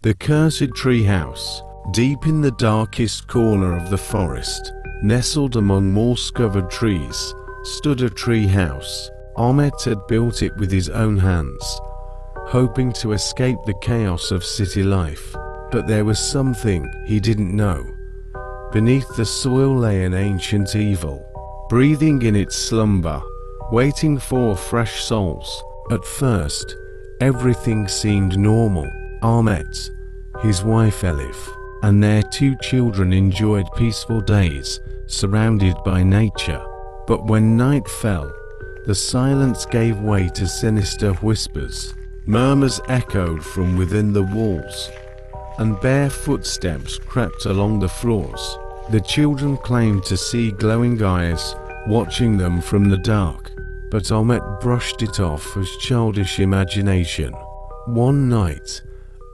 The cursed treehouse, deep in the darkest corner of the forest, nestled among moss-covered trees, stood a treehouse. Ahmet had built it with his own hands, hoping to escape the chaos of city life. But there was something he didn't know. Beneath the soil lay an ancient evil, breathing in its slumber, waiting for fresh souls. At first, everything seemed normal. Ahmet, his wife Elif, and their 2 children enjoyed peaceful days, surrounded by nature. But when night fell, the silence gave way to sinister whispers. Murmurs echoed from within the walls, and bare footsteps crept along the floors. The children claimed to see glowing eyes watching them from the dark, but Ahmet brushed it off as childish imagination. One night,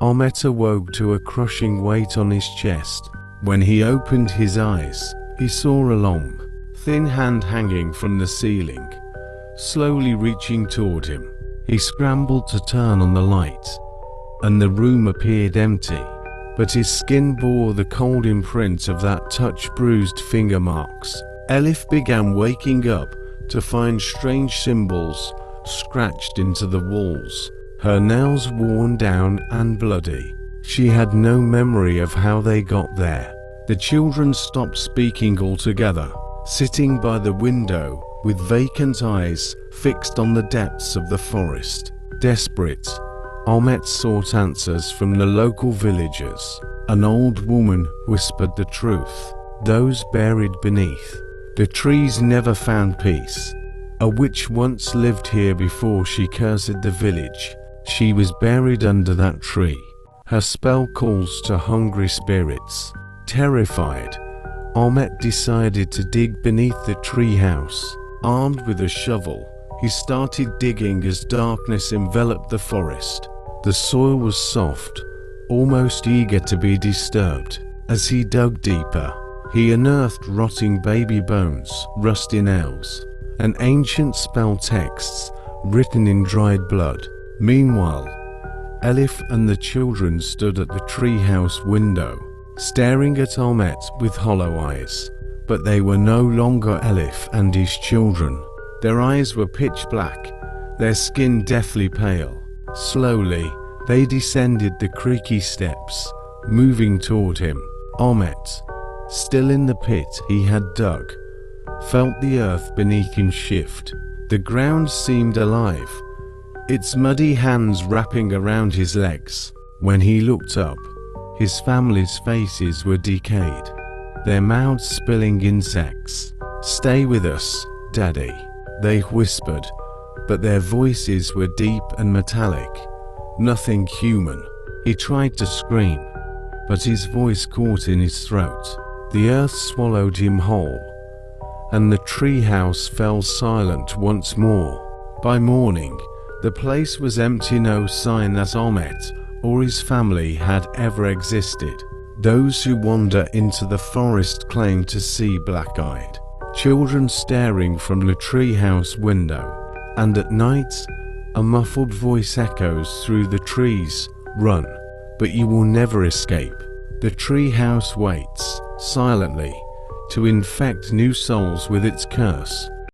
Ahmet awoke to a crushing weight on his chest. When he opened his eyes, he saw a long, thin hand hanging from the ceiling, slowly reaching toward him. He scrambled to turn on the light, and the room appeared empty, but his skin bore the cold imprint of that touch, bruised finger marks. Elif began waking up to find strange symbols scratched into the walls, her nails worn down and bloody. She had no memory of how they got there. The children stopped speaking altogether, sitting by the window with vacant eyes fixed on the depths of the forest. Desperate, Ahmet sought answers from the local villagers. An old woman whispered the truth. Those buried beneath the trees never found peace. A witch once lived here before she cursed the village. She was buried under that tree. Her spell calls to hungry spirits. Terrified, Ahmet decided to dig beneath the treehouse. Armed with a shovel, he started digging as darkness enveloped the forest. The soil was soft, almost eager to be disturbed. As he dug deeper, he unearthed rotting baby bones, rusty nails, and ancient spell texts written in dried blood. Meanwhile, Elif and the children stood at the treehouse window, staring at Ahmet with hollow eyes. But they were no longer Elif and his children. Their eyes were pitch black, their skin deathly pale. Slowly, they descended the creaky steps, moving toward him. Ahmet, still in the pit he had dug, felt the earth beneath him shift. The ground seemed alive, its muddy hands wrapping around his legs. When he looked up, his family's faces were decayed, their mouths spilling insects. "Stay with us, Daddy," they whispered, but their voices were deep and metallic, nothing human. He tried to scream, but his voice caught in his throat. The earth swallowed him whole, and the treehouse fell silent once more. By morning, the place was empty, no sign that Ahmet or his family had ever existed. Those who wander into the forest claim to see black-eyed children staring from the treehouse window, and at night, a muffled voice echoes through the trees, "Run, but you will never escape." The treehouse waits, silently, to infect new souls with its curse.